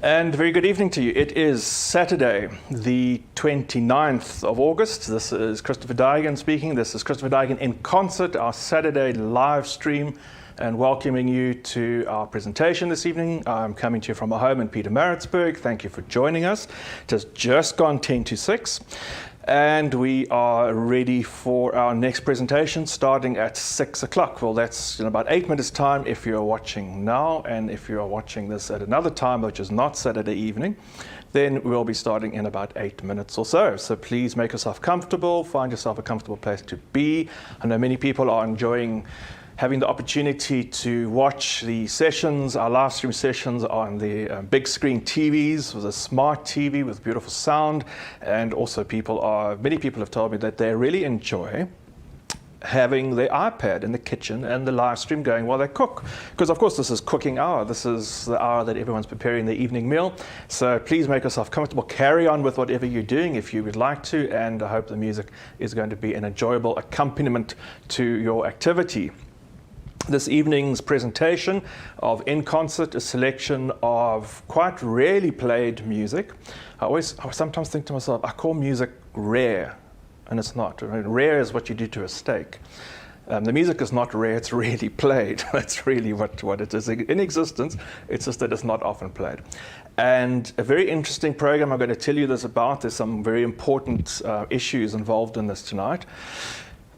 And very good evening to you. It is Saturday, the 29th of August. This is Christopher Daigen speaking. This is Christopher Daigen in Concert, our Saturday live stream, and welcoming you to our presentation this evening. I'm coming to you from our home in Pietermaritzburg. Thank you for joining us. It has just gone 10 to 6. And we are ready for our next presentation starting at 6 o'clock. Well, that's in about 8 minutes time if you're watching now, and if you're watching this at another time, which is not Saturday evening, then we'll be starting in about 8 minutes or so. So please make yourself comfortable, find yourself a comfortable place to be. I know many people are enjoying having the opportunity to watch the sessions, our live stream sessions on the big screen TVs with a smart TV with beautiful sound. And also many people have told me that they really enjoy having their iPad in the kitchen and the live stream going while they cook. Because of course this is cooking hour. This is the hour that everyone's preparing their evening meal. So please make yourself comfortable. Carry on with whatever you're doing if you would like to. And I hope the music is going to be an enjoyable accompaniment to your activity. This evening's presentation of In Concert, a selection of quite rarely played music. I sometimes think to myself, I call music rare, and it's not. I mean, rare is what you do to a steak. The music is not rare, it's rarely played. That's really what it is in existence. It's just that it's not often played. And a very interesting program I'm going to tell you this about. There's some very important issues involved in this tonight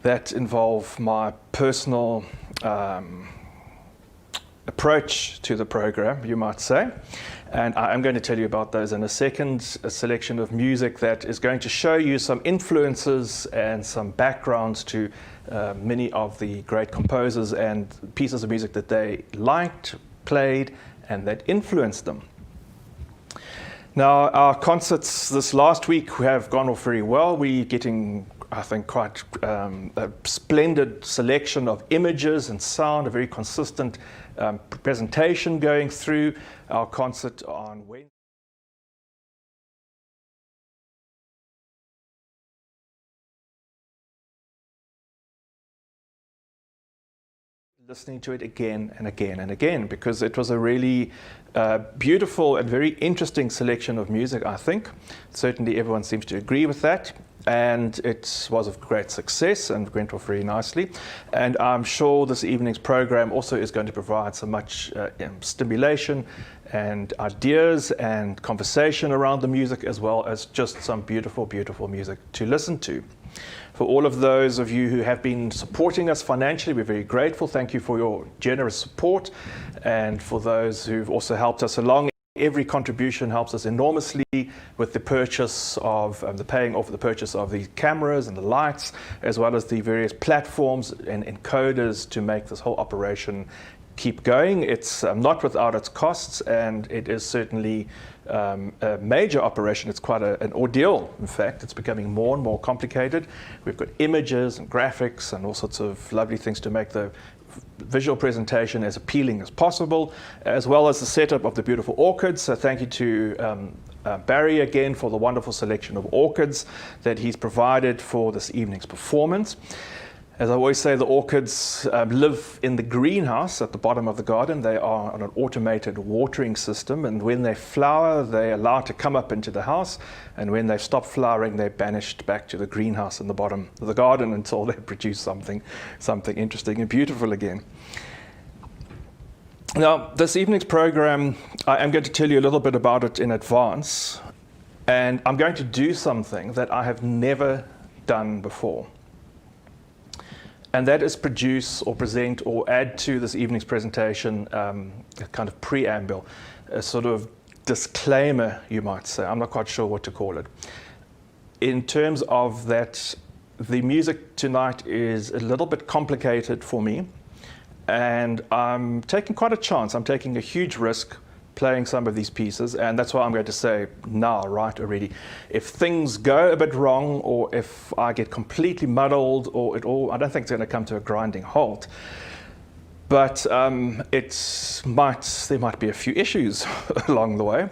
that involve my personal approach to the program, you might say. And I'm going to tell you about those in a second. A selection of music that is going to show you some influences and some backgrounds to many of the great composers and pieces of music that they liked, played, and that influenced them. Now, our concerts this last week have gone off very well. We're getting, I think, quite a splendid selection of images and sound, a very consistent presentation going through our concert on Wednesday. Listening to it again and again and again, because it was a really beautiful and very interesting selection of music, I think. Certainly everyone seems to agree with that. And it was of great success and went off very nicely. And I'm sure this evening's program also is going to provide so much stimulation and ideas and conversation around the music, as well as just some beautiful, beautiful music to listen to. For all of those of you who have been supporting us financially, we're very grateful. Thank you for your generous support. And for those who've also helped us along, every contribution helps us enormously with the purchase of, the paying off the purchase of the cameras and the lights, as well as the various platforms and encoders to make this whole operation keep going. It's not without its costs, and it is certainly a major operation. It's quite an ordeal, in fact. It's becoming more and more complicated. We've got images and graphics and all sorts of lovely things to make the visual presentation as appealing as possible, as well as the setup of the beautiful orchids. So thank you to Barry again for the wonderful selection of orchids that he's provided for this evening's performance. As I always say, the orchids live in the greenhouse at the bottom of the garden. They are on an automated watering system, and when they flower, they're allowed to come up into the house, and when they've stopped flowering, they're banished back to the greenhouse in the bottom of the garden until they produce something interesting and beautiful again. Now, this evening's program, I am going to tell you a little bit about it in advance, and I'm going to do something that I have never done before. And that is produce or present or add to this evening's presentation a kind of preamble, a sort of disclaimer, you might say. I'm not quite sure what to call it. In terms of that, the music tonight is a little bit complicated for me, and I'm taking quite a chance. I'm taking a huge risk playing some of these pieces, and that's why I'm going to say now, right already. If things go a bit wrong, or if I get completely muddled, or I don't think it's going to come to a grinding halt. But there might be a few issues along the way.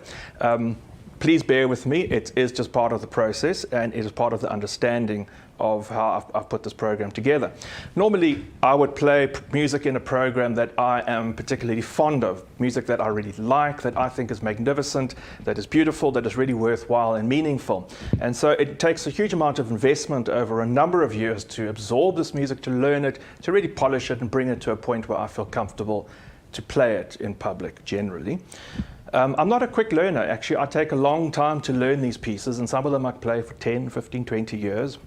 Please bear with me. It is just part of the process, and it is part of the understanding of how I've put this program together. Normally, I would play music in a program that I am particularly fond of, music that I really like, that I think is magnificent, that is beautiful, that is really worthwhile and meaningful. And so it takes a huge amount of investment over a number of years to absorb this music, to learn it, to really polish it and bring it to a point where I feel comfortable to play it in public generally. I'm not a quick learner, actually. I take a long time to learn these pieces, and some of them I play for 10, 15, 20 years.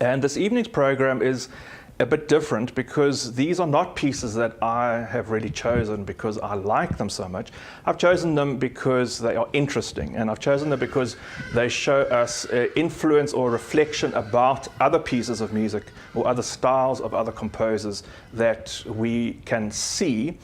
And this evening's program is a bit different because these are not pieces that I have really chosen because I like them so much. I've chosen them because they are interesting, and I've chosen them because they show us influence or reflection about other pieces of music or other styles of other composers that we can see.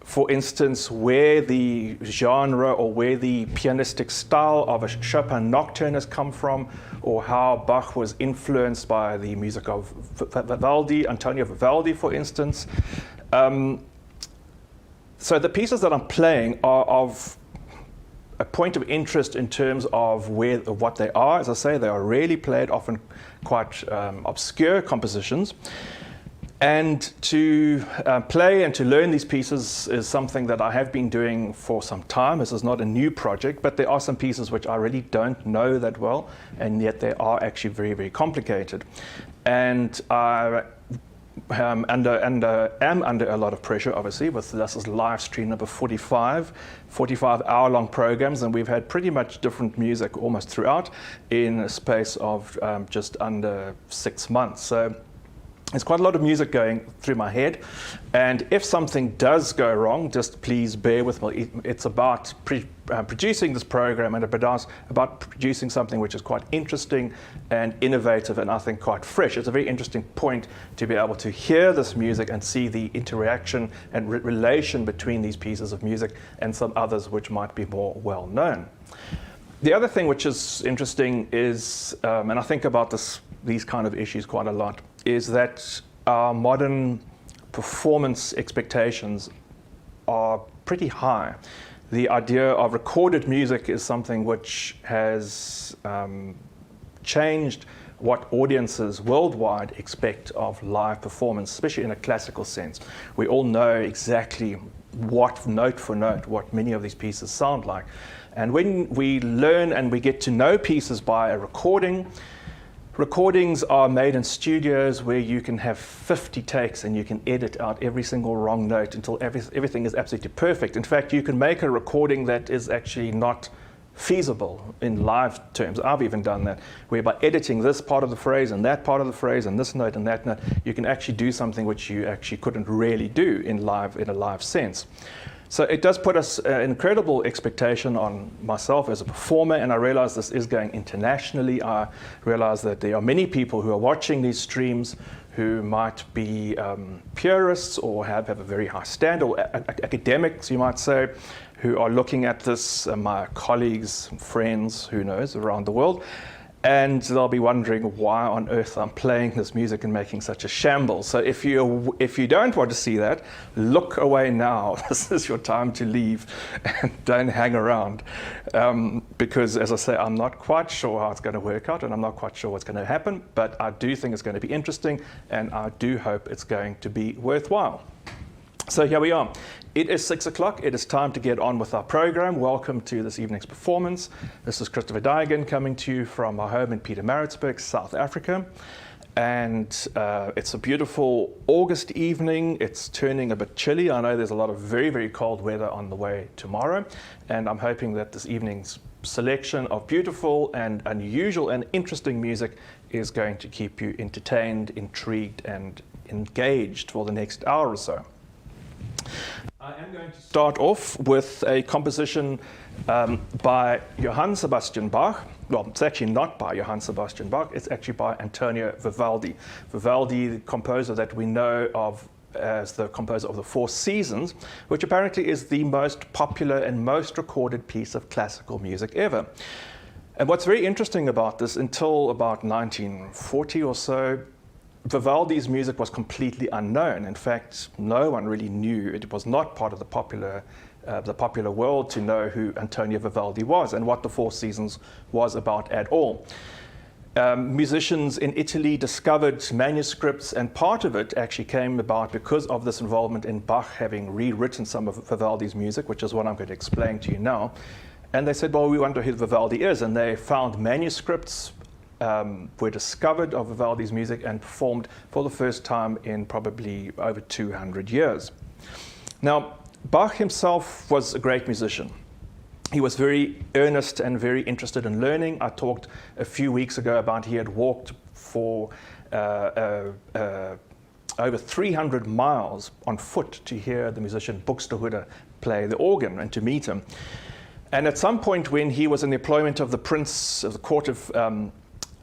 For instance, where the genre or where the pianistic style of a Chopin nocturne has come from, or how Bach was influenced by the music of Vivaldi, Antonio Vivaldi, for instance. So the pieces that I'm playing are of a point of interest in terms of what they are. As I say, they are rarely played, often quite obscure compositions. And to play and to learn these pieces is something that I have been doing for some time. This is not a new project, but there are some pieces which I really don't know that well, and yet they are actually very, very complicated. And I am under a lot of pressure, obviously, with this is live stream number 45 hour-long programs, and we've had pretty much different music almost throughout in a space of just under 6 months. So there's quite a lot of music going through my head, and if something does go wrong, just please bear with me. It's about producing this program, and about producing something which is quite interesting and innovative, and I think quite fresh. It's a very interesting point to be able to hear this music and see the interaction and relation between these pieces of music and some others which might be more well known. The other thing which is interesting is, and I think about these kind of issues quite a lot, is that our modern performance expectations are pretty high. The idea of recorded music is something which has changed what audiences worldwide expect of live performance, especially in a classical sense. We all know exactly what, note for note, what many of these pieces sound like. And when we learn and we get to know pieces by a recording, recordings are made in studios where you can have 50 takes and you can edit out every single wrong note until everything is absolutely perfect. In fact, you can make a recording that is actually not feasible in live terms. I've even done that, where by editing this part of the phrase and that part of the phrase and this note and that note, you can actually do something which you actually couldn't really do in a live sense. So it does put us an incredible expectation on myself as a performer, and I realize this is going internationally. I realize that there are many people who are watching these streams who might be purists or have a very high standard, or academics, you might say, who are looking at this, my colleagues, friends, who knows, around the world. And they'll be wondering why on earth I'm playing this music and making such a shambles. So if you don't want to see that, look away now. This is your time to leave, and don't hang around. Because, as I say, I'm not quite sure how it's going to work out, and I'm not quite sure what's going to happen, but I do think it's going to be interesting, and I do hope it's going to be worthwhile. So here we are. It is 6 o'clock. It is time to get on with our program. Welcome to this evening's performance. This is Christopher Daigen coming to you from our home in Pietermaritzburg, South Africa. And it's a beautiful August evening. It's turning a bit chilly. I know there's a lot of very, very cold weather on the way tomorrow. And I'm hoping that this evening's selection of beautiful and unusual and interesting music is going to keep you entertained, intrigued, and engaged for the next hour or so. I am going to start off with a composition by Johann Sebastian Bach. Well, it's actually not by Johann Sebastian Bach, it's actually by Antonio Vivaldi. Vivaldi, the composer that we know of as the composer of the Four Seasons, which apparently is the most popular and most recorded piece of classical music ever. And what's very interesting about this, until about 1940 or so, Vivaldi's music was completely unknown. In fact, no one really knew. It was not part of the popular world to know who Antonio Vivaldi was and what the Four Seasons was about at all. musicians in Italy discovered manuscripts, and part of it actually came about because of this involvement in Bach having rewritten some of Vivaldi's music, which is what I'm going to explain to you now. And they said, well, we wonder who Vivaldi is, and they found manuscripts were discovered of Vivaldi's music and performed for the first time in probably over 200 years. Now, Bach himself was a great musician. He was very earnest and very interested in learning. I talked a few weeks ago about he had walked for over 300 miles on foot to hear the musician Buxtehude play the organ and to meet him. And at some point when he was in the employment of the prince of the court of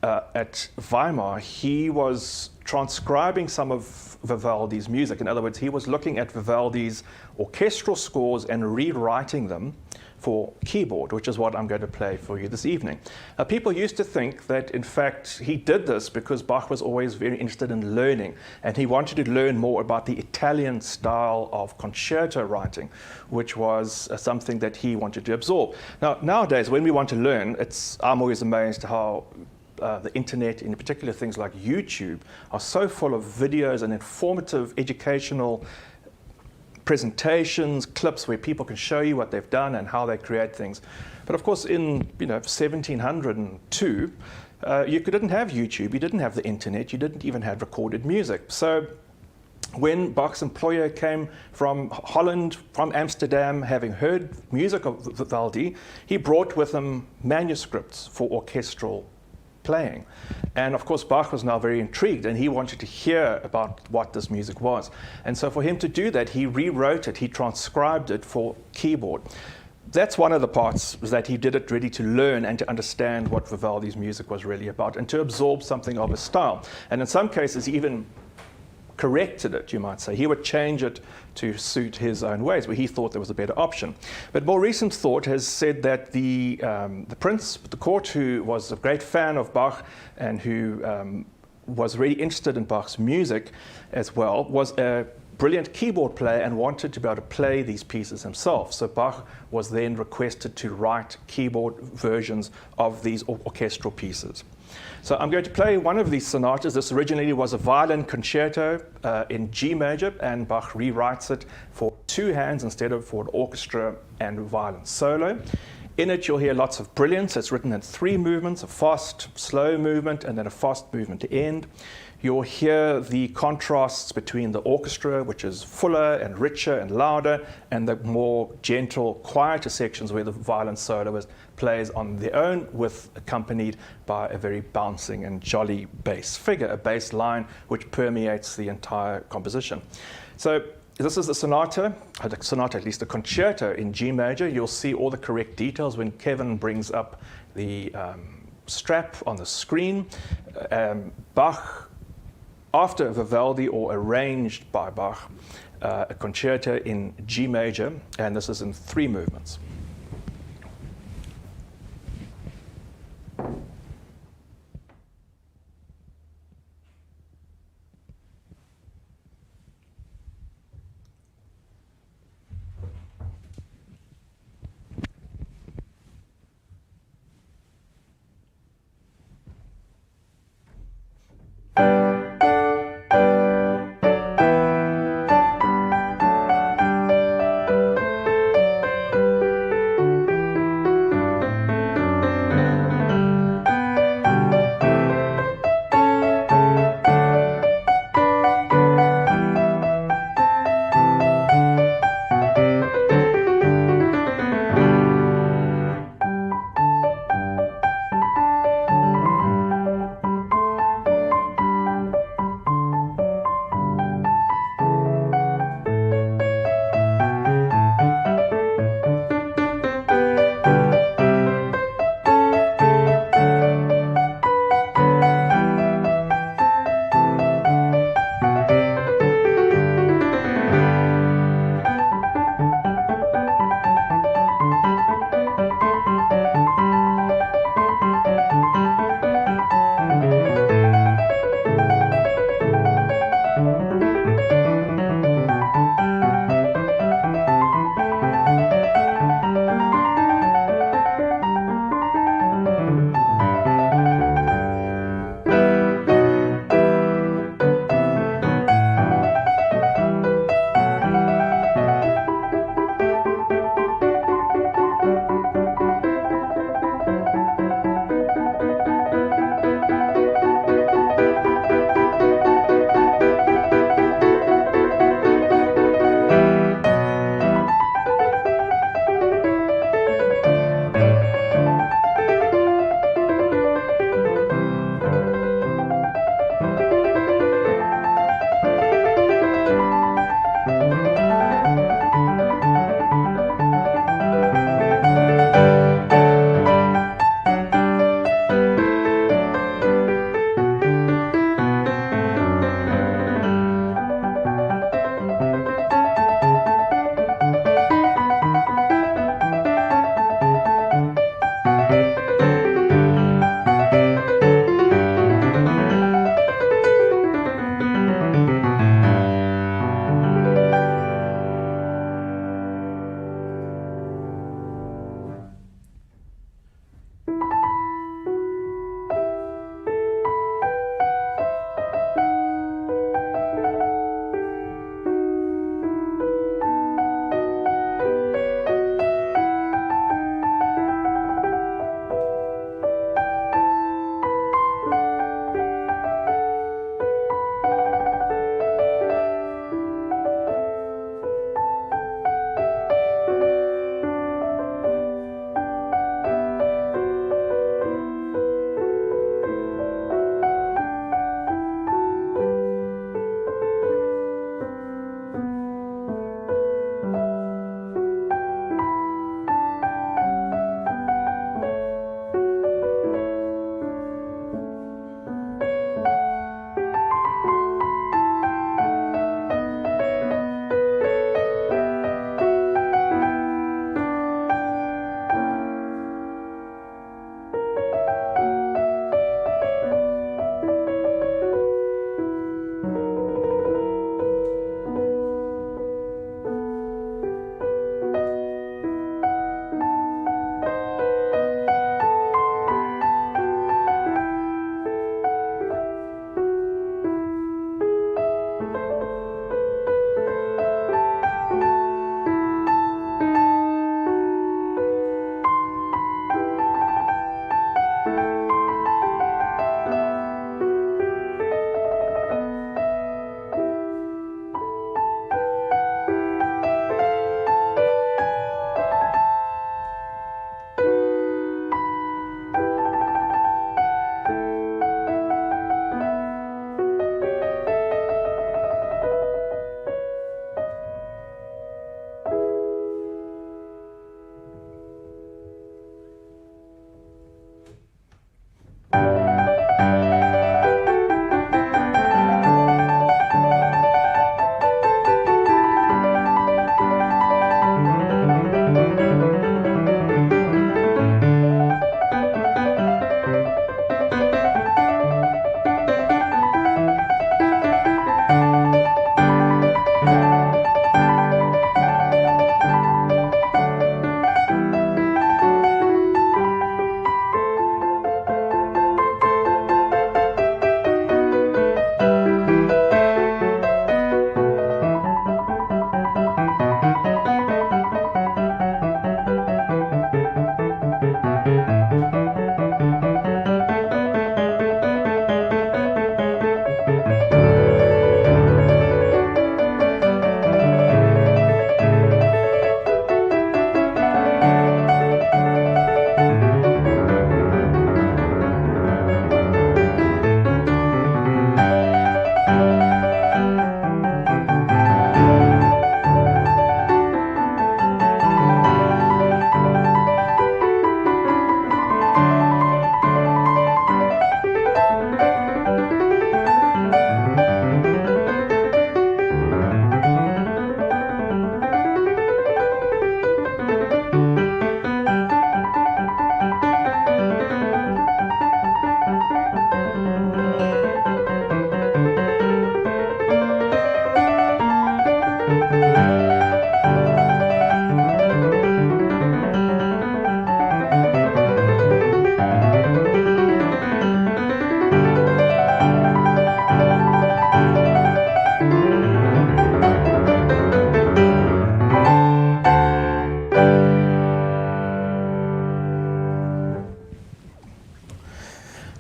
at Weimar, he was transcribing some of Vivaldi's music. In other words, he was looking at Vivaldi's orchestral scores and rewriting them for keyboard, which is what I'm going to play for you this evening. People used to think that, in fact, he did this because Bach was always very interested in learning, and he wanted to learn more about the Italian style of concerto writing, which was something that he wanted to absorb. Now, nowadays, when we want to learn, I'm always amazed how the internet, in particular things like YouTube, are so full of videos and informative educational presentations, clips where people can show you what they've done and how they create things. But of course, in 1702, you didn't have YouTube, you didn't have the internet, you didn't even have recorded music. So when Bach's employer came from Holland, from Amsterdam, having heard music of Vivaldi, he brought with him manuscripts for orchestral playing. And of course, Bach was now very intrigued, and he wanted to hear about what this music was. And so for him to do that, he rewrote it, he transcribed it for keyboard. That's one of the parts, was that he did it really to learn and to understand what Vivaldi's music was really about and to absorb something of his style. And in some cases, he even corrected it, you might say. He would change it to suit his own ways, where he thought there was a better option. But more recent thought has said that the prince at the court, who was a great fan of Bach and who was really interested in Bach's music as well, was a brilliant keyboard player and wanted to be able to play these pieces himself. So Bach was then requested to write keyboard versions of these orchestral pieces. So I'm going to play one of these sonatas. This originally was a violin concerto in G major, and Bach rewrites it for two hands instead of for an orchestra and violin solo. In it, you'll hear lots of brilliance. It's written in three movements: a fast, slow movement, and then a fast movement to end. You'll hear the contrasts between the orchestra, which is fuller and richer and louder, and the more gentle, quieter sections where the violin soloist plays on their own, accompanied by a very bouncing and jolly bass figure, a bass line which permeates the entire composition. So this is the sonata, at least the concerto in G major. You'll see all the correct details when Kevin brings up the strap on the screen. Bach, after Vivaldi, or arranged by Bach, a concerto in G major, and this is in three movements.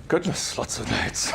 Goodness, lots of notes,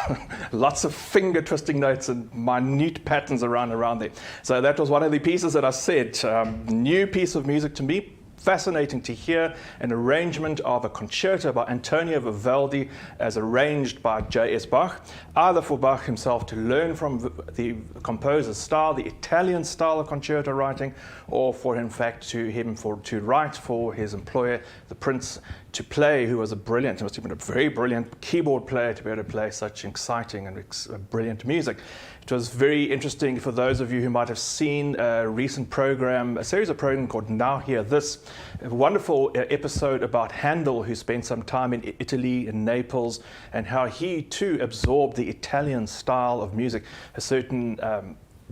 lots of finger twisting notes and minute patterns around there. So that was one of the pieces that I said, new piece of music to me. Fascinating to hear an arrangement of a concerto by Antonio Vivaldi as arranged by J.S. Bach, either for Bach himself to learn from the composer's style, the Italian style of concerto writing, or for in fact to write for his employer, the Prince, to play, who was he must have been a very brilliant keyboard player to be able to play such exciting and brilliant music. It was very interesting for those of you who might have seen a recent program, a series of programs called Now Hear This, a wonderful episode about Handel, who spent some time in Italy, in Naples, and how he too absorbed the Italian style of music, a certain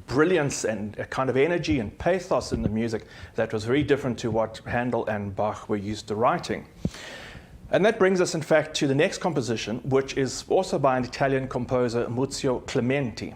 brilliance and a kind of energy and pathos in the music that was very different to what Handel and Bach were used to writing. And that brings us, in fact, to the next composition, which is also by an Italian composer, Muzio Clementi.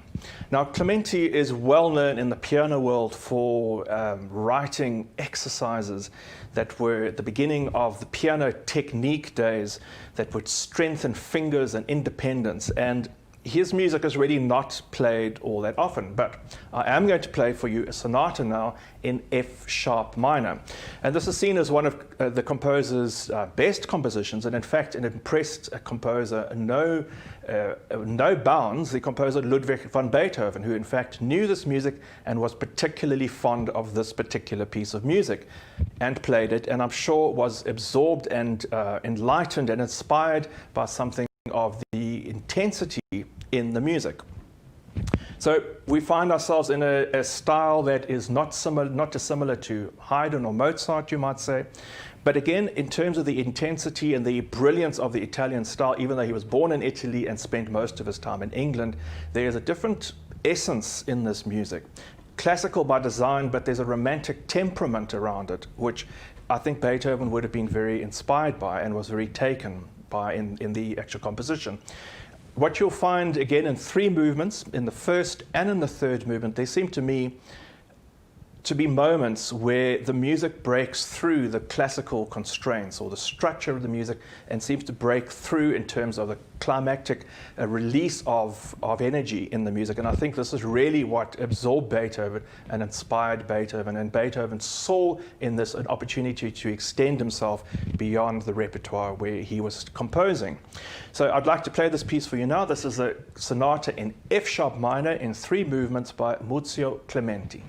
Now, Clementi is well known in the piano world for writing exercises that were at the beginning of the piano technique days that would strengthen fingers and independence. And his music is really not played all that often, but I am going to play for you a sonata now in F sharp minor. And this is seen as one of the composer's best compositions, and in fact it impressed a composer no bounds, the composer Ludwig van Beethoven, who in fact knew this music and was particularly fond of this particular piece of music and played it, and I'm sure was absorbed and enlightened and inspired by something of the intensity in the music. So we find ourselves in a style that is not dissimilar to Haydn or Mozart, you might say. But again, in terms of the intensity and the brilliance of the Italian style, even though he was born in Italy and spent most of his time in England, there is a different essence in this music. Classical by design, but there's a romantic temperament around it, which I think Beethoven would have been very inspired by and was very taken by in the actual composition. What you'll find again in three movements, in the first and in the third movement, there seem to me to be moments where the music breaks through the classical constraints or the structure of the music and seems to break through in terms of the climactic release of energy in the music. And I think this is really what absorbed Beethoven and inspired Beethoven. And Beethoven saw in this an opportunity to extend himself beyond the repertoire where he was composing. So I'd like to play this piece for you now. This is a sonata in F sharp minor in three movements by Muzio Clementi.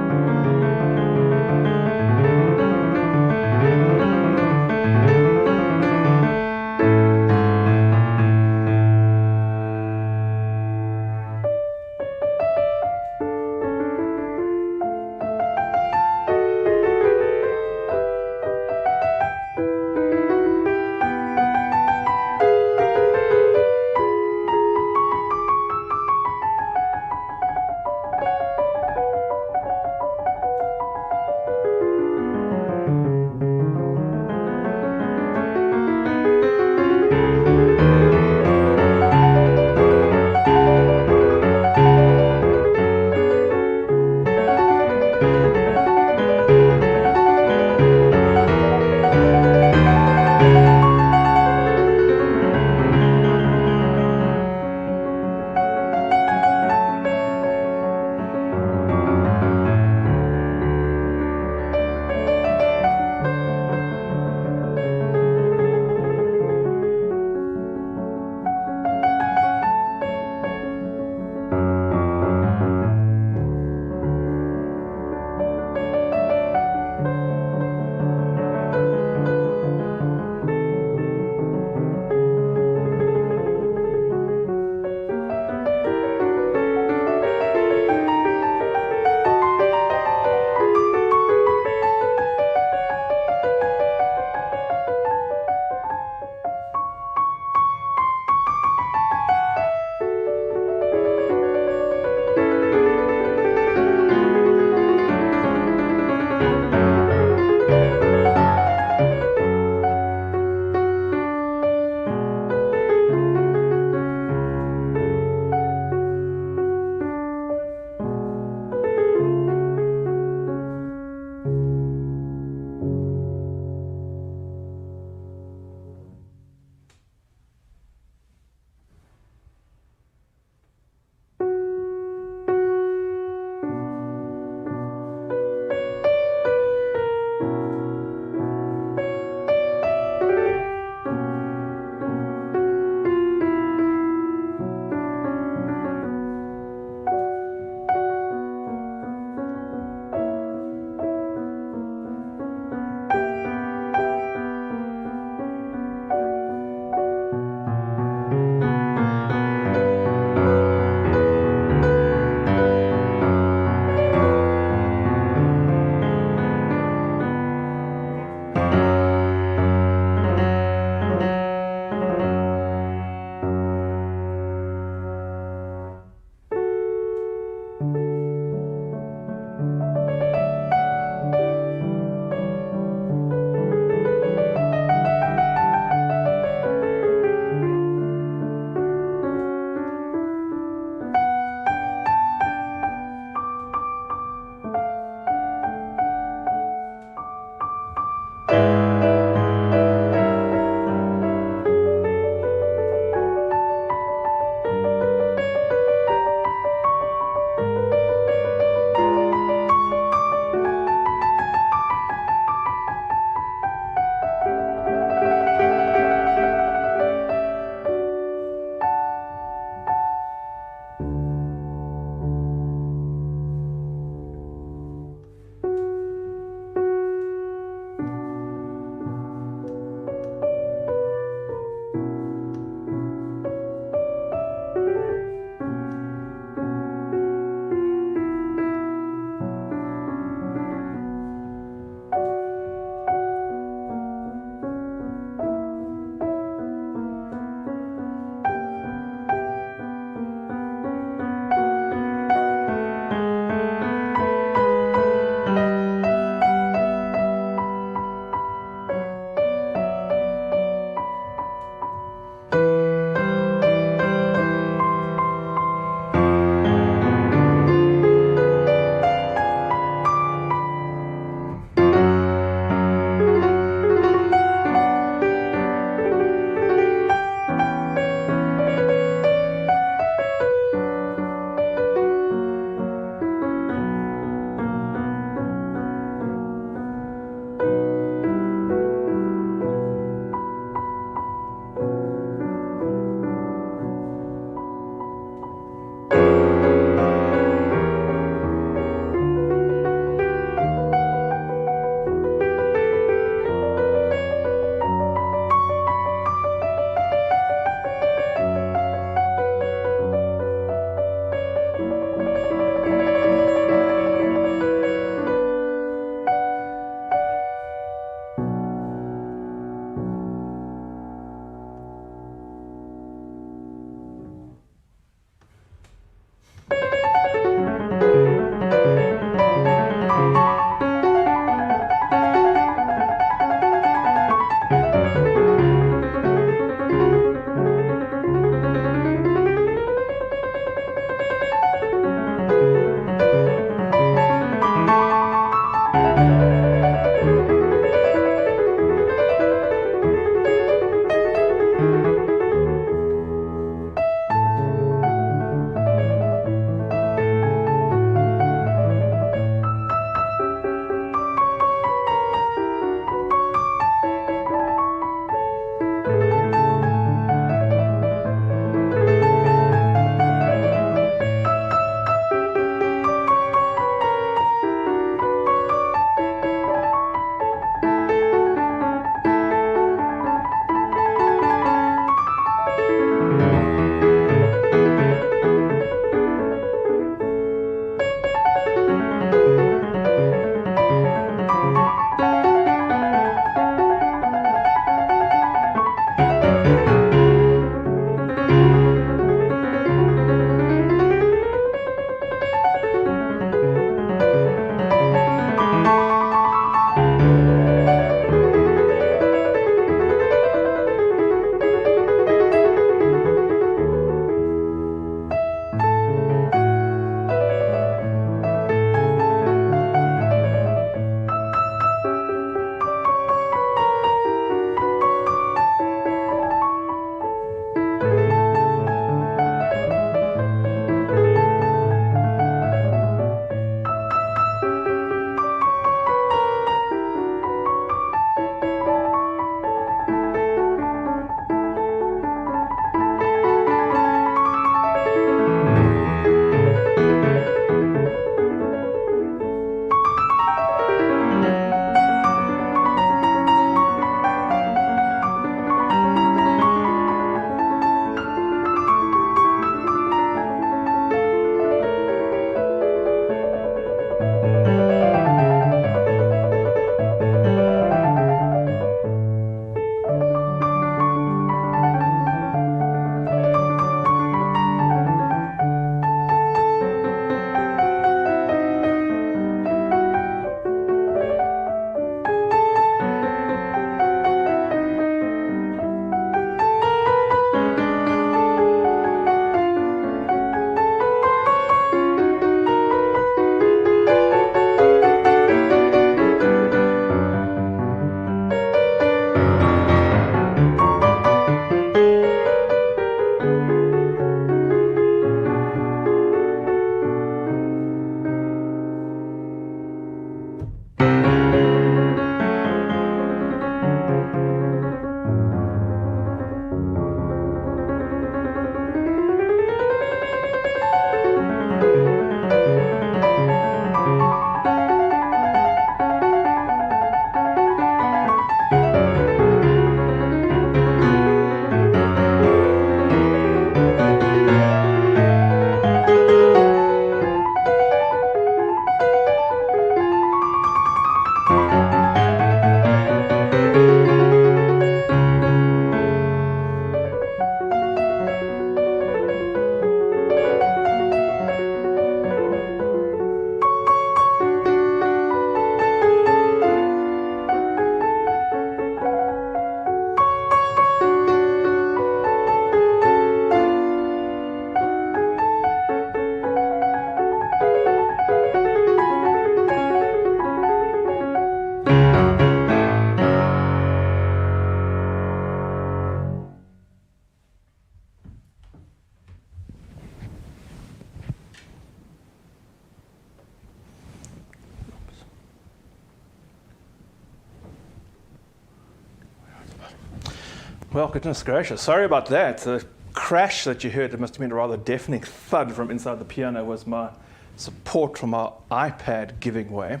Well, goodness gracious, sorry about that. The crash that you heard, it must have been a rather deafening thud from inside the piano, was my support from our iPad giving way.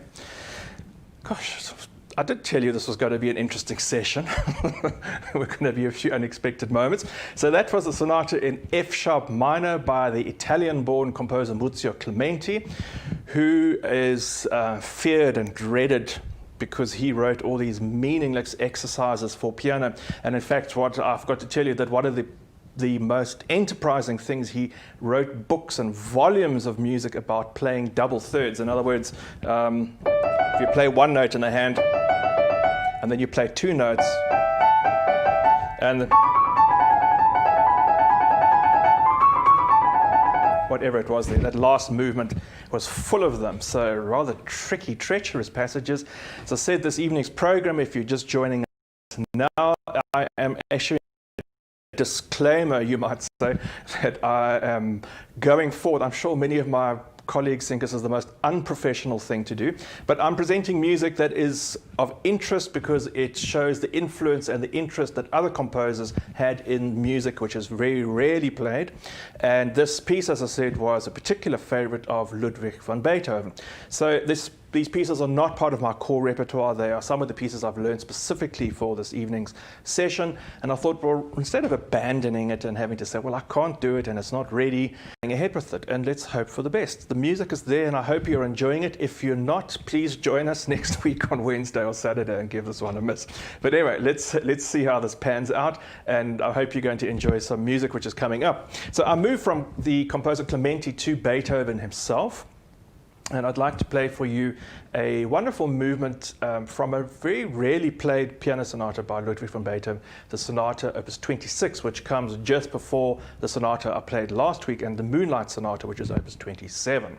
Gosh, I did tell you this was going to be an interesting session. We're going to be a few unexpected moments. So that was a sonata in F sharp minor by the Italian-born composer Clementi, who is feared and dreaded because he wrote all these meaningless exercises for piano. And in fact, what I've got to tell you, that one of the most enterprising things, he wrote books and volumes of music about playing double thirds. In other words, if you play one note in the hand and then you play two notes, and whatever it was there, that last movement was full of them. So rather tricky, treacherous passages. As I said, this evening's program, if you're just joining us now, I am issuing a disclaimer, you might say, that I am going forward. I'm sure many of my colleagues think this is the most unprofessional thing to do, but I'm presenting music that is of interest because it shows the influence and the interest that other composers had in music, which is very rarely played. And this piece, as I said, was a particular favorite of Ludwig van Beethoven. So these pieces are not part of my core repertoire. They are some of the pieces I've learned specifically for this evening's session. And I thought, well, instead of abandoning it and having to say, well, I can't do it and it's not ready, going ahead with it and let's hope for the best. The music is there and I hope you're enjoying it. If you're not, please join us next week on Wednesday or Saturday and give this one a miss. But anyway, let's see how this pans out, and I hope you're going to enjoy some music which is coming up. So I moved from the composer Clementi to Beethoven himself. And I'd like to play for you a wonderful movement from a very rarely played piano sonata by Ludwig van Beethoven, the Sonata Opus 26, which comes just before the sonata I played last week, and the Moonlight Sonata, which is Opus 27.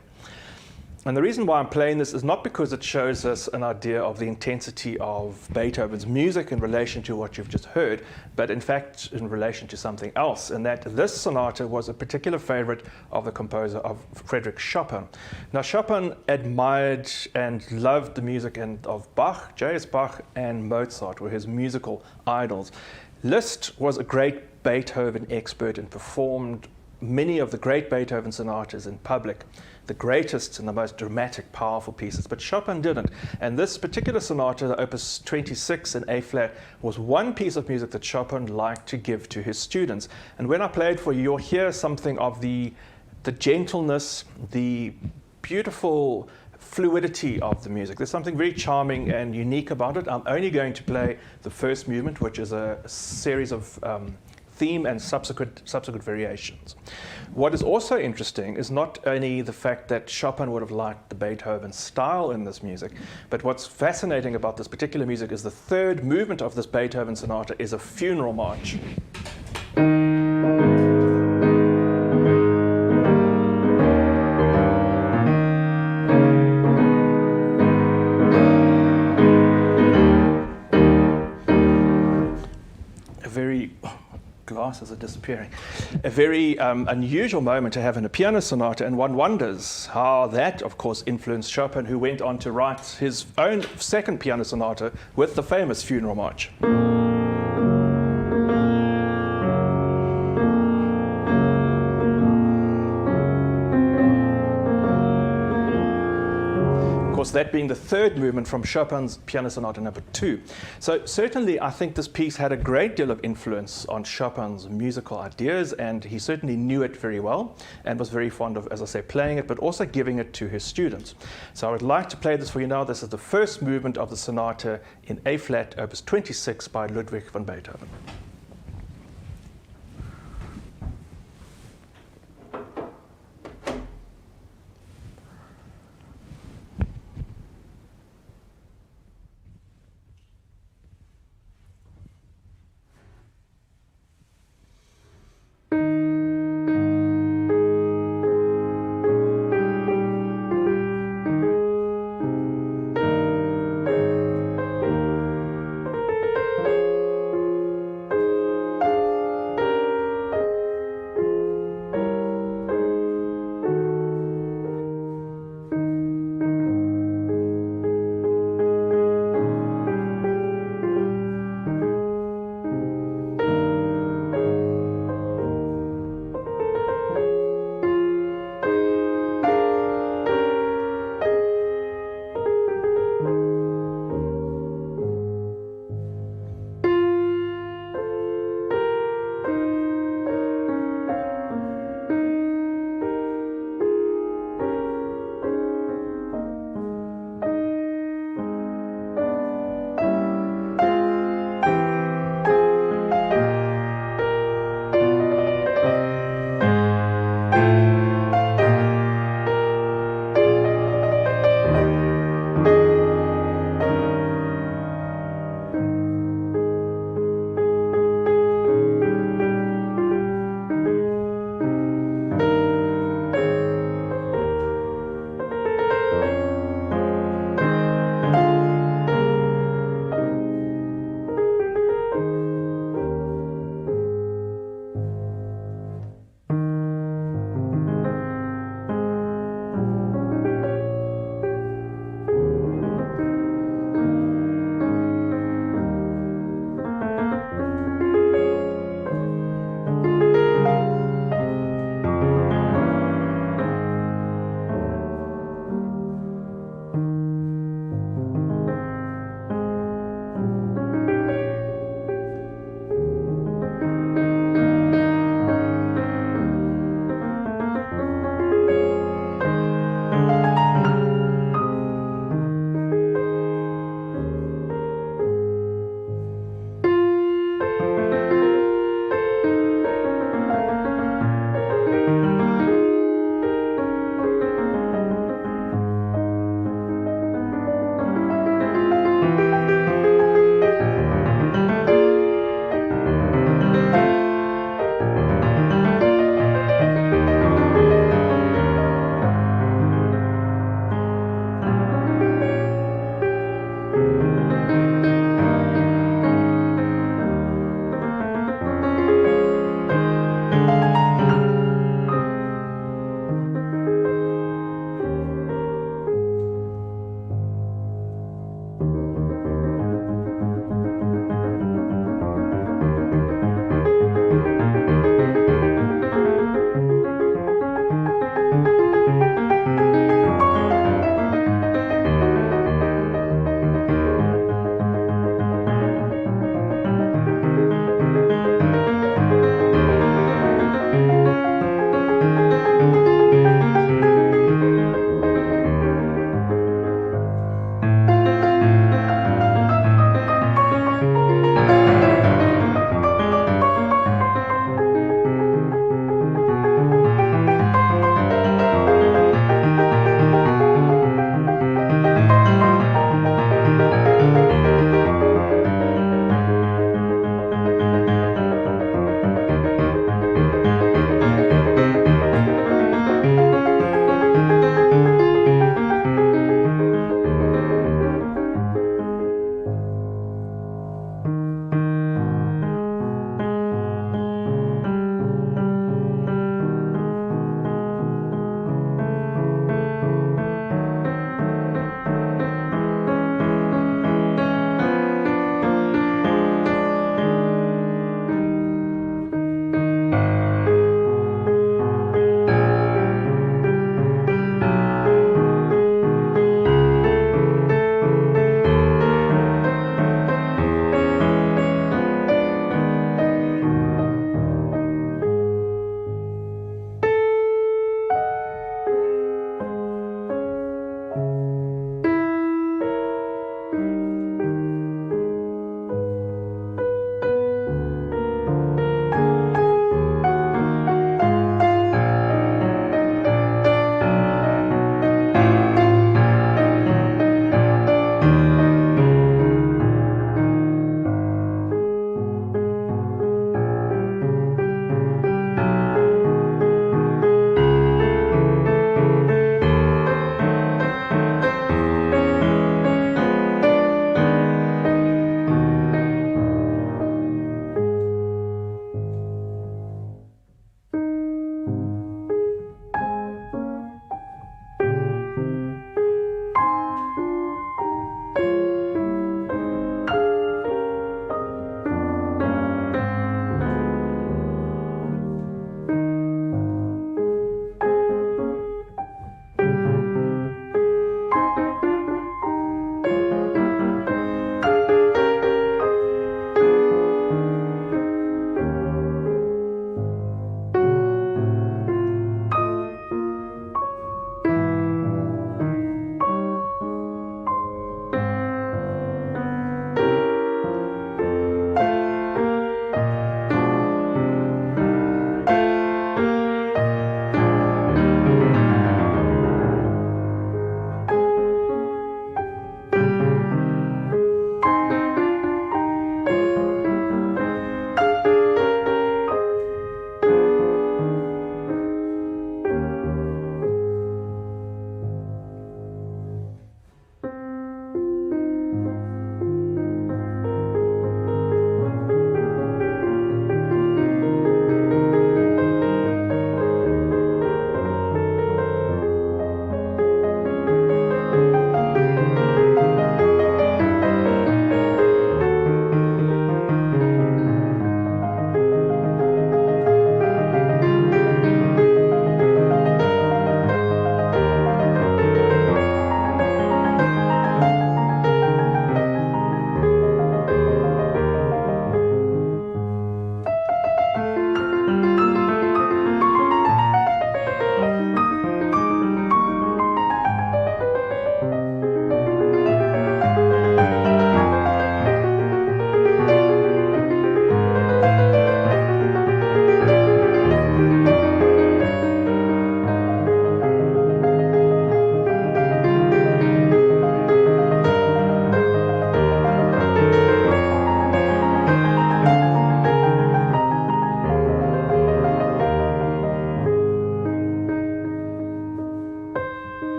And the reason why I'm playing this is not because it shows us an idea of the intensity of Beethoven's music in relation to what you've just heard, but in fact in relation to something else, and that this sonata was a particular favorite of the composer of Frédéric Chopin. Now Chopin admired and loved the music of Bach, J.S. Bach and Mozart were his musical idols. Liszt was a great Beethoven expert and performed many of the great Beethoven sonatas in public, the greatest and the most dramatic, powerful pieces, but Chopin didn't. And this particular sonata, the Opus 26 in A flat, was one piece of music that Chopin liked to give to his students. And when I play it for you, you'll hear something of the gentleness, the beautiful fluidity of the music. There's something very charming and unique about it. I'm only going to play the first movement, which is a series of theme and subsequent variations. What is also interesting is not only the fact that Chopin would have liked the Beethoven style in this music, but what's fascinating about this particular music is the third movement of this Beethoven sonata is a funeral march. Glasses are disappearing. A very unusual moment to have in a piano sonata, and one wonders how that, of course, influenced Chopin, who went on to write his own second piano sonata with the famous funeral march. That being the third movement from Chopin's Piano Sonata No. 2. So certainly I think this piece had a great deal of influence on Chopin's musical ideas, and he certainly knew it very well and was very fond of, as I say, playing it, but also giving it to his students. So I would like to play this for you now. This is the first movement of the sonata in A flat, Opus 26 by Ludwig van Beethoven.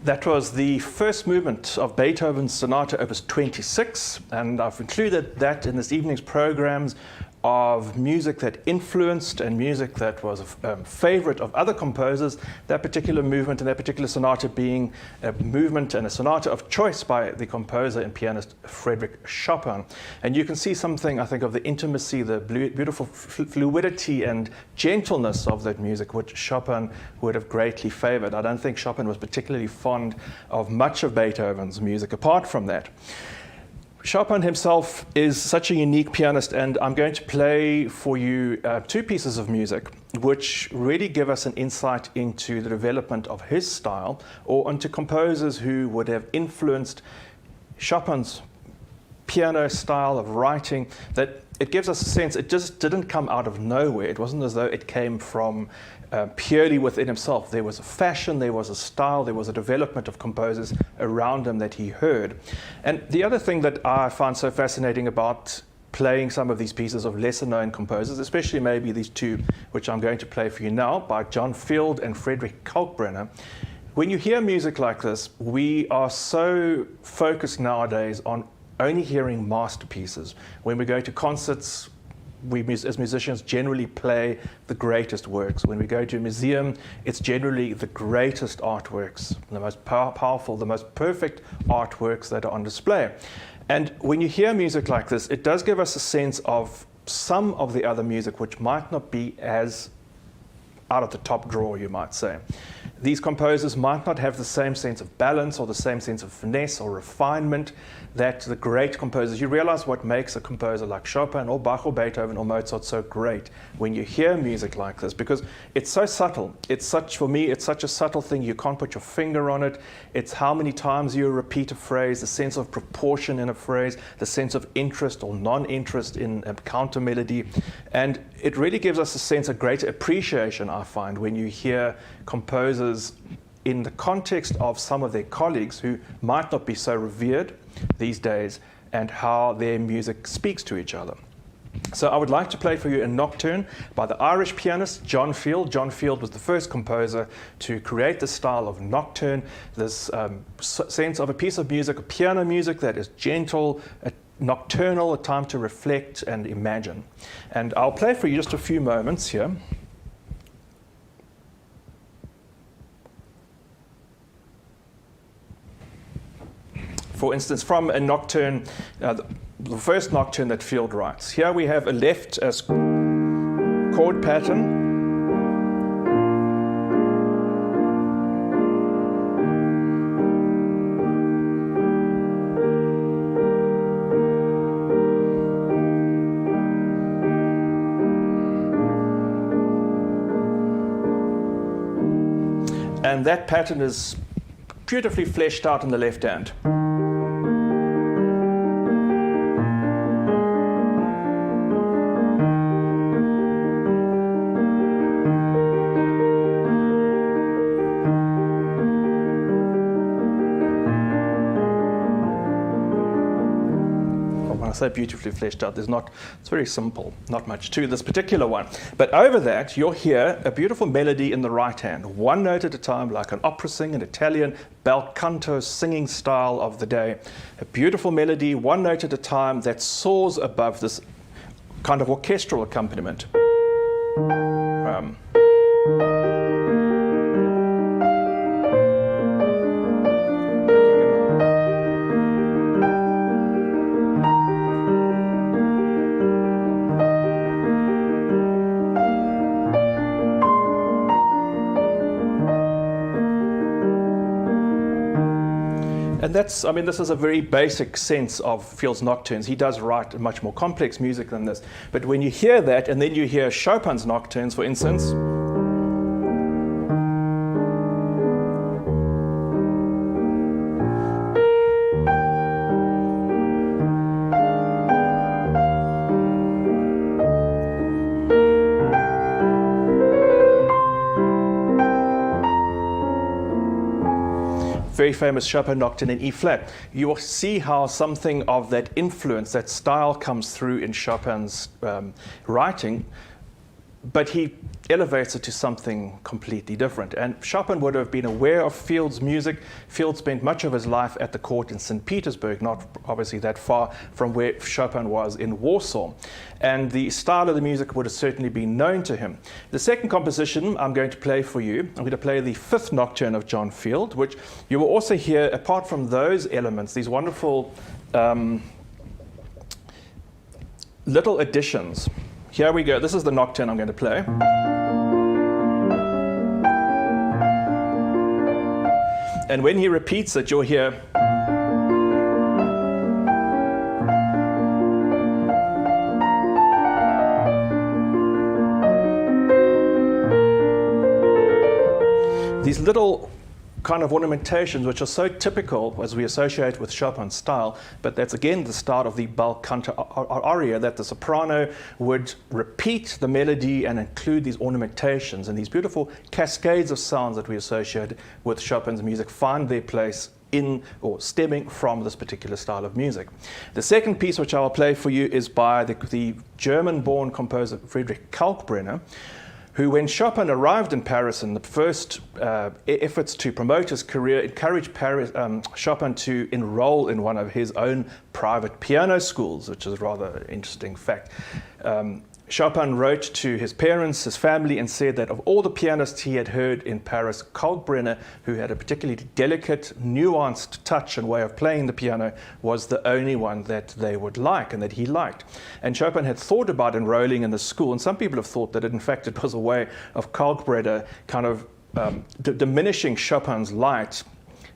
That was the first movement of Beethoven's Sonata Opus 26, and I've included that in this evening's programs of music that influenced and music that was a favorite of other composers, that particular movement and that particular sonata being a movement and a sonata of choice by the composer and pianist Frédéric Chopin. And you can see something, I think, of the intimacy, the beautiful fluidity and gentleness of that music, which Chopin would have greatly favored. I don't think Chopin was particularly fond of much of Beethoven's music apart from that. Chopin himself is such a unique pianist, and I'm going to play for you two pieces of music which really give us an insight into the development of his style, or into composers who would have influenced Chopin's piano style of writing, that it gives us a sense it just didn't come out of nowhere. It wasn't as though it came from purely within himself. There was a fashion, there was a style, there was a development of composers around him that he heard. And the other thing that I find so fascinating about playing some of these pieces of lesser known composers, especially maybe these two which I'm going to play for you now, by John Field and Frederick Kalkbrenner, when you hear music like this, we are so focused nowadays on only hearing masterpieces. When we go to concerts, we as musicians generally play the greatest works. When we go to a museum, it's generally the greatest artworks, the most powerful, the most perfect artworks that are on display. And when you hear music like this, it does give us a sense of some of the other music which might not be as out of the top drawer, you might say. These composers might not have the same sense of balance or the same sense of finesse or refinement that the great composers. You realize what makes a composer like Chopin or Bach or Beethoven or Mozart so great when you hear music like this, because it's so subtle. For me, it's such a subtle thing. You can't put your finger on it. It's how many times you repeat a phrase, the sense of proportion in a phrase, the sense of interest or non-interest in a counter melody. And it really gives us a sense of greater appreciation, I find, when you hear composers in the context of some of their colleagues who might not be so revered these days, and how their music speaks to each other. So I would like to play for you a nocturne by the Irish pianist John Field. John Field was the first composer to create the style of nocturne, this sense of a piece of music, a piano music that is gentle, nocturnal, a time to reflect and imagine. And I'll play for you just a few moments here. For instance, from a nocturne, the first nocturne that Field writes. Here we have a left chord pattern. And that pattern is beautifully fleshed out in the left hand. So beautifully fleshed out. It's very simple, not much to this particular one. But over that, you'll hear a beautiful melody in the right hand, one note at a time, like an opera singer, an Italian bel canto singing style of the day. A beautiful melody, one note at a time, that soars above this kind of orchestral accompaniment. And this is a very basic sense of Field's nocturnes. He does write much more complex music than this. But when you hear that, and then you hear Chopin's nocturnes, for instance, very famous Chopin Nocturne in E flat. You will see how something of that influence, that style comes through in Chopin's writing. but he elevates it to something completely different. And Chopin would have been aware of Field's music. Field spent much of his life at the court in St. Petersburg, not obviously that far from where Chopin was in Warsaw. And the style of the music would have certainly been known to him. The second composition I'm going to play for you, I'm going to play the Fifth Nocturne of John Field, which you will also hear, apart from those elements, these wonderful little additions. Here we go. This is the nocturne I'm going to play. And when he repeats it, you'll hear these little kind of ornamentations which are so typical as we associate with Chopin's style, but that's again the start of the bel canto aria, that the soprano would repeat the melody and include these ornamentations, and these beautiful cascades of sounds that we associate with Chopin's music find their place in or stemming from this particular style of music. The second piece which I will play for you is by the German-born composer Friedrich Kalkbrenner, who, when Chopin arrived in Paris in the first efforts to promote his career, encouraged Chopin to enroll in one of his own private piano schools, which is a rather interesting fact. Chopin wrote to his parents, his family, and said that of all the pianists he had heard in Paris, Kalkbrenner, who had a particularly delicate, nuanced touch and way of playing the piano, was the only one that they would like and that he liked. And Chopin had thought about enrolling in the school, and some people have thought that in fact it was a way of Kalkbrenner kind of diminishing Chopin's light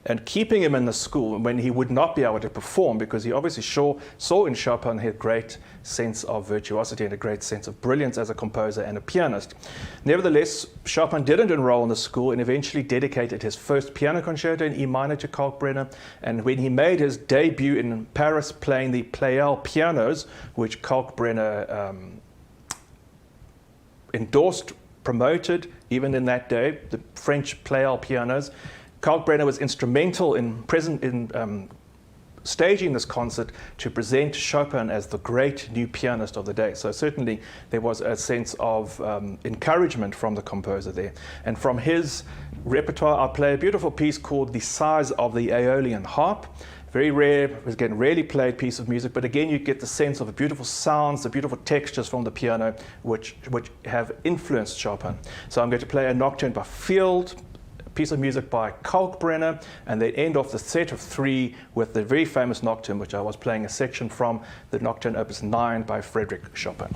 and keeping him in the school when he would not be able to perform, because he obviously saw in Chopin a great sense of virtuosity and a great sense of brilliance as a composer and a pianist. Nevertheless, Chopin didn't enroll in the school and eventually dedicated his first piano concerto in E minor to Kalkbrenner. And when he made his debut in Paris playing the Pleyel pianos, which Kalkbrenner endorsed, promoted, even in that day, the French Pleyel pianos, Kalkbrenner was instrumental in staging this concert to present Chopin as the great new pianist of the day. So certainly there was a sense of encouragement from the composer there. And from his repertoire, I'll play a beautiful piece called The Size of the Aeolian Harp. Very rare, again, rarely played piece of music, but again you get the sense of the beautiful sounds, the beautiful textures from the piano which have influenced Chopin. So I'm going to play a nocturne by Field, piece of music by Kalkbrenner, and they end off the set of three with the very famous nocturne, which I was playing a section from, the Nocturne Opus 9 by Frédéric Chopin.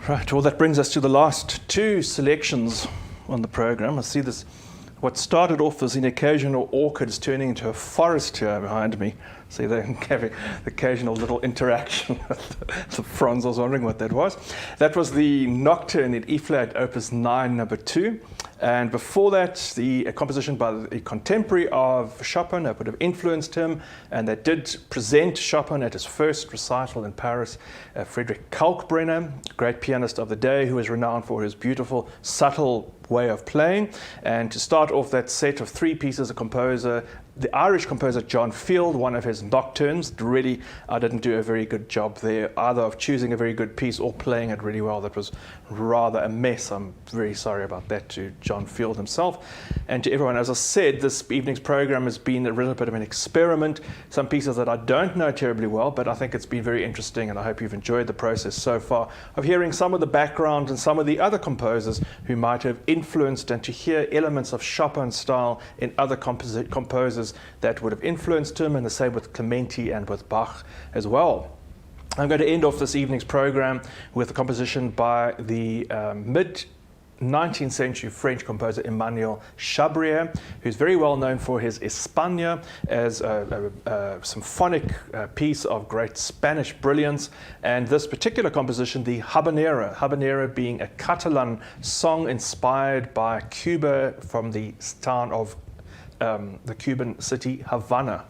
Right, well, that brings us to the last two selections on the program. I see this, what started off as an occasional orchids turning into a forest here behind me. See, they're having the occasional little interaction with the fronds. I was wondering what that was. That was the Nocturne in E-flat, Opus 9, number 2. And before that, a composition by a contemporary of Chopin that would have influenced him, and that did present Chopin at his first recital in Paris, Friedrich Kalkbrenner, great pianist of the day who is renowned for his beautiful, subtle way of playing. And to start off that set of three pieces, the Irish composer John Field, one of his nocturnes. Really, I didn't do a very good job there, either of choosing a very good piece or playing it really well. That was rather a mess. I'm very sorry about that to John Field himself. And to everyone, as I said, this evening's program has been a little bit of an experiment. Some pieces that I don't know terribly well, but I think it's been very interesting, and I hope you've enjoyed the process so far of hearing some of the background and some of the other composers who might have influenced, and to hear elements of Chopin style in other composers that would have influenced him, and the same with Clementi and with Bach as well. I'm going to end off this evening's program with a composition by the mid-19th century French composer Emmanuel Chabrier, who's very well known for his España as a symphonic piece of great Spanish brilliance. And this particular composition, the Habanera being a Catalan song inspired by Cuba from the town of the Cuban city Havana.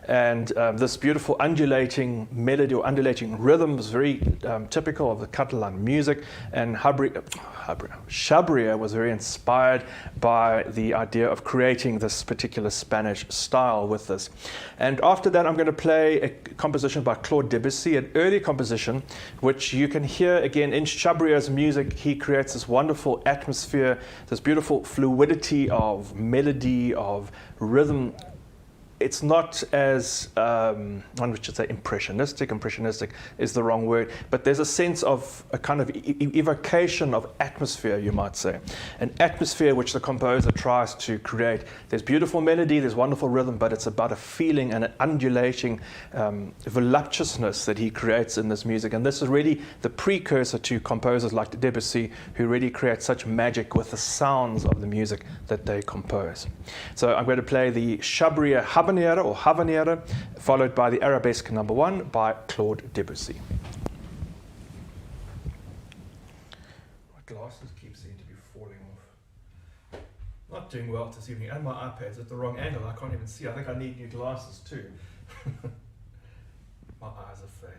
And this beautiful undulating melody or undulating rhythm was very typical of the Catalan music. And Chabrier was very inspired by the idea of creating this particular Spanish style with this. And after that, I'm going to play a composition by Claude Debussy, an early composition, which you can hear again in Chabrier's music. He creates this wonderful atmosphere, this beautiful fluidity of melody, of rhythm. It's not as, one should say impressionistic. Impressionistic is the wrong word, but there's a sense of a kind of evocation of atmosphere, you might say. An atmosphere which the composer tries to create. There's beautiful melody, there's wonderful rhythm, but it's about a feeling and an undulating voluptuousness that he creates in this music. And this is really the precursor to composers like Debussy, who really create such magic with the sounds of the music that they compose. So I'm going to play the Chabrier Habanera, followed by the Arabesque number 1 by Claude Debussy. My glasses keep seeming to be falling off. Not doing well this evening, and my iPad's at the wrong angle. I can't even see. I think I need new glasses too. My eyes are failing.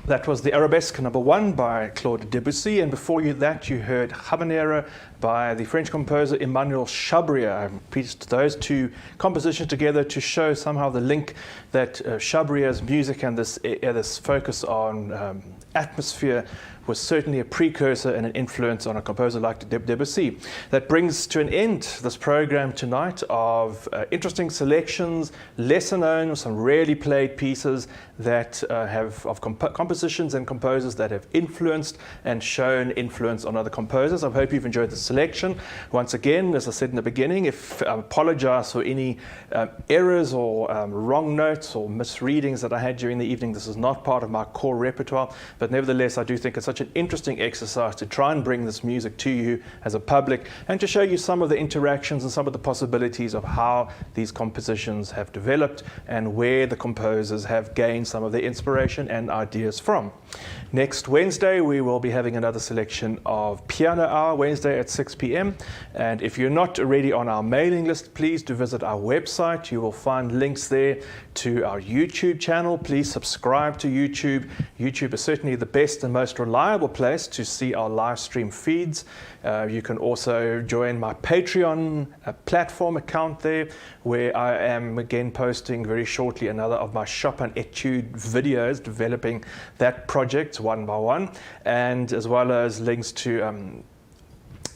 That was the Arabesque number 1 by Claude Debussy, and before you that you heard Habanera by the French composer Emmanuel Chabrier. I pieced those two compositions together to show somehow the link that Chabrier's music and this focus on atmosphere was certainly a precursor and an influence on a composer like Debussy. That brings to an end this program tonight of interesting selections, lesser known, some rarely played pieces that have of compositions and composers that have influenced and shown influence on other composers. I hope you've enjoyed the selection. Once again, as I said in the beginning, I apologize for any errors or wrong notes or misreadings that I had during the evening. This is not part of my core repertoire, but nevertheless I do think it's such an interesting exercise to try and bring this music to you as a public and to show you some of the interactions and some of the possibilities of how these compositions have developed and where the composers have gained some of their inspiration and ideas from. Next Wednesday we will be having another selection of Piano Hour, Wednesday at 6 p.m. and if you're not already on our mailing list, please do visit our website. You will find links there to our YouTube channel. Please subscribe to YouTube. YouTube is certainly the best and most reliable place to see our live stream feeds. You can also join my Patreon platform account there, where I am again posting very shortly another of my Chopin etude videos, developing that project one by one, and as well as links to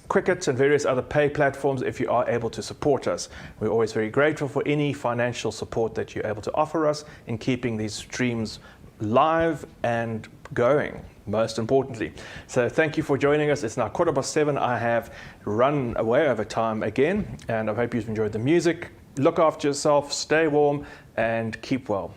Cricket and various other pay platforms if you are able to support us. We're always very grateful for any financial support that you're able to offer us in keeping these streams live and going, most importantly. So thank you for joining us. It's now 7:15. I have run away over time again, and I hope you've enjoyed the music. Look after yourself, stay warm, and keep well.